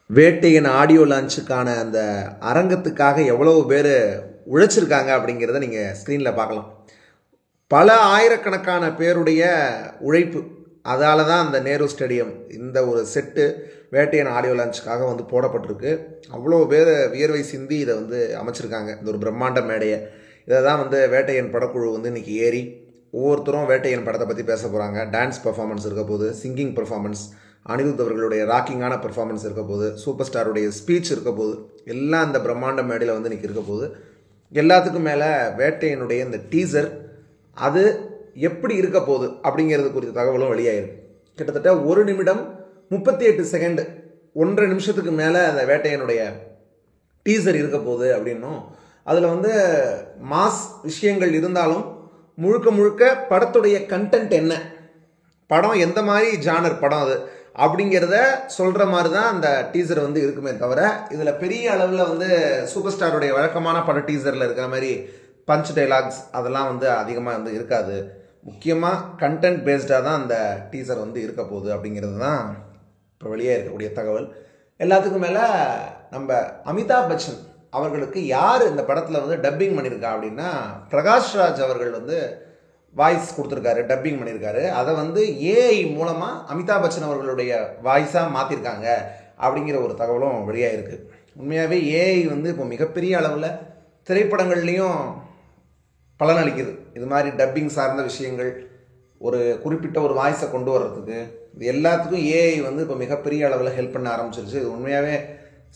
வேட்டையின் audio லான்ச்சுக்கான அந்த அரங்கத்துக்காக எவ்வளவு பேர் உழைச்சிருக்காங்க அப்படிங்கிறத நீங்கள் ஸ்க்ரீனில் பார்க்கலாம். பல ஆயிரக்கணக்கான பேருடைய உழைப்பு. அதால் தான் அந்த நேரு ஸ்டேடியம் இந்த ஒரு செட்டு வேட்டையின் ஆடியோ லான்ச்சுக்காக வந்து போடப்பட்டிருக்கு. அவ்வளோ பேர் வியர்வை சிந்தி இதை வந்து அமைச்சிருக்காங்க, இந்த ஒரு பிரம்மாண்ட மேடையை. இதை தான் வந்து வேட்டையன் படக்குழு வந்து இன்றைக்கி ஏறி ஒவ்வொருத்தரும் வேட்டையன் படத்தை பற்றி பேச போகிறாங்க. டான்ஸ் பர்ஃபார்மன்ஸ் இருக்க போது, சிங்கிங் பர்ஃபார்மன்ஸ், அனிருத் அவர்களுடைய ராக்கிங்கான பர்ஃபார்மன்ஸ் இருக்க போது, சூப்பர் ஸ்டாருடைய ஸ்பீச் இருக்க போது, எல்லாம் அந்த பிரம்மாண்ட மேடையில் வந்து இன்றைக்கி இருக்க போது. எல்லாத்துக்கும் மேலே வேட்டையனுடைய இந்த டீசர் அது எப்படி இருக்க போகுது அப்படிங்கிறது குறித்த தகவலும் வெளியாயிருக்கு. கிட்டத்தட்ட 1 நிமிடம் 38 செகண்ட், 1.5 நிமிஷத்துக்கு மேலே அந்த வேட்டையனுடைய டீசர் இருக்க போகுது அப்படின்னும், அதில் வந்து மாஸ் விஷயங்கள் இருந்தாலும் முழுக்க முழுக்க படத்துடைய கண்டென்ட் என்ன, படம் எந்த மாதிரி ஜானர் படம் அது அப்படிங்கிறத சொல்கிற மாதிரி தான் அந்த டீசர் வந்து இருக்குமே தவிர, இதில் பெரிய அளவில் வந்து சூப்பர் ஸ்டாருடைய வழக்கமான பட டீசரில் இருக்கிற மாதிரி பஞ்ச் டைலாக்ஸ் அதெல்லாம் வந்து அதிகமாக வந்து இருக்காது. முக்கியமாக கண்டென்ட் பேஸ்டாக தான் அந்த டீசர் வந்து இருக்க போகுது அப்படிங்கிறது தான் இப்போ வெளியே இருக்கக்கூடிய தகவல். எல்லாத்துக்கும் மேலே நம்ம அமிதாப் பச்சன் அவர்களுக்கு யார் இந்த படத்தில் வந்து டப்பிங் பண்ணியிருக்கா அப்படின்னா, பிரகாஷ் ராஜ் அவர்கள் வந்து வாய்ஸ் கொடுத்துருக்காரு, டப்பிங் பண்ணியிருக்காரு. அதை வந்து ஏஐ மூலமாக அமிதாப் பச்சன் அவர்களுடைய வாய்ஸாக மாற்றிருக்காங்க அப்படிங்கிற ஒரு தகவலும் வெளியாகிருக்கு. உண்மையாகவே ஏஐ வந்து இப்போ மிகப்பெரிய அளவில் திரைப்படங்கள்லேயும் பலனளிக்குது. இது மாதிரி டப்பிங் சார்ந்த விஷயங்கள், ஒரு குறிப்பிட்ட ஒரு வாய்ஸை கொண்டு வர்றதுக்கு, இது எல்லாத்துக்கும் ஏஐ வந்து இப்போ மிகப்பெரிய அளவில் ஹெல்ப் பண்ண ஆரம்பிச்சிருச்சு. இது உண்மையாகவே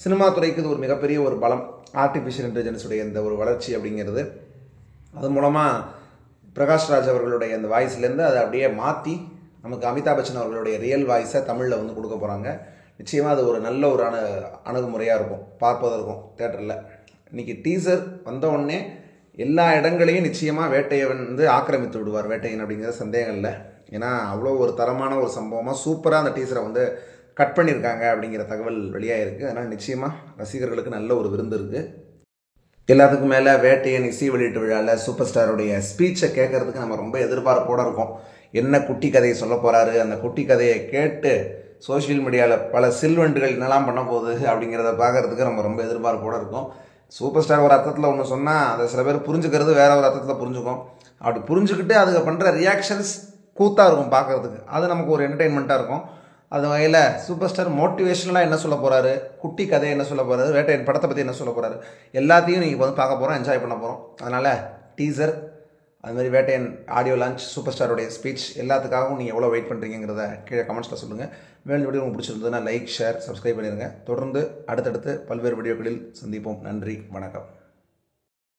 சினிமா துறைக்கு இது ஒரு மிகப்பெரிய ஒரு பலம், ஆர்டிஃபிஷியல் இன்டெலிஜென்ஸுடைய இந்த ஒரு வளர்ச்சி அப்படிங்கிறது. அது மூலமாக பிரகாஷ் ராஜ் அவர்களுடைய அந்த வாய்ஸ்லேருந்து அதை அப்படியே மாற்றி நமக்கு அமிதாப் பச்சன் அவர்களுடைய ரியல் வாய்ஸை தமிழில் வந்து கொடுக்க போகிறாங்க. நிச்சயமாக அது ஒரு நல்ல ஒரு அணுகுமுறையாக இருக்கும் பார்ப்பதற்கும் தேட்டரில். இன்றைக்கி டீசர் வந்த உடனே எல்லா இடங்களையும் நிச்சயமாக வேட்டையன் வந்து ஆக்கிரமித்து விடுவார், வேட்டையன் அப்படிங்கிற சந்தேகம் இல்லை. ஏன்னா அவ்வளோ ஒரு தரமான ஒரு சம்பவமாக சூப்பராக அந்த டீசரை வந்து கட் பண்ணியிருக்காங்க அப்படிங்கிற தகவல் வெளியாகிருக்கு. அதனால் நிச்சயமாக ரசிகர்களுக்கு நல்ல ஒரு விருந்து இருக்குது. எல்லாத்துக்கும் மேலே வேட்டையன் இசை வெளியீட்டு விழாவில் சூப்பர் ஸ்டாருடைய ஸ்பீச்சை கேட்கறதுக்கு நம்ம ரொம்ப எதிர்பார்ப்போடு இருக்கோம். என்ன குட்டி கதையை சொல்ல போகிறாரு, அந்த குட்டி கதையை கேட்டு சோஷியல் மீடியாவில் பல சில்வெண்டுகள் என்னெல்லாம் பண்ண போகுது அப்படிங்கிறத பார்க்குறதுக்கு நம்ம ரொம்ப எதிர்பார்ப்போடு இருக்கோம். சூப்பர் ஸ்டார் ஒரு அர்த்தத்தில் ஒன்று சொன்னால் அதை சில பேர் புரிஞ்சுக்கிறது வேற ஒரு அர்த்தத்தில் புரிஞ்சுக்கும். அப்படி புரிஞ்சுக்கிட்டு அதுக்கு பண்ணுற ரியாக்ஷன்ஸ் கூத்தாக இருக்கும் பார்க்குறதுக்கு. அது நமக்கு ஒரு என்டர்டெயின்மெண்ட்டாக இருக்கும். அது வகையில் சூப்பர் ஸ்டார் மோட்டிவேஷனலாக என்ன சொல்ல போகிறாரு, குட்டி கதை என்ன சொல்ல போகிறாரு, வேட்டையன் படத்தை பற்றி என்ன சொல்ல போகிறாரு, எல்லாத்தையும் நீங்கள் வந்து பார்க்க போகிறோம், என்ஜாய் பண்ண போகிறோம். அதனால் டீசர், அதுமாதிரி வேட்டையன் ஆடியோ லான்ச், சூப்பர் ஸ்டாருடைய ஸ்பீச் எல்லாத்துக்காகவும் நீங்கள் எவ்வளோ வெயிட் பண்ணுறீங்கிறத கீழே கமெண்ட்ஸில் சொல்லுங்கள். வேறு வீடியோ உங்களுக்கு பிடிச்சிருந்ததுன்னா லைக், ஷேர், சப்ஸ்கிரைப் பண்ணிடுங்க. தொடர்ந்து அடுத்தடுத்து பல்வேறு வீடியோக்களில் சந்திப்போம். நன்றி, வணக்கம்.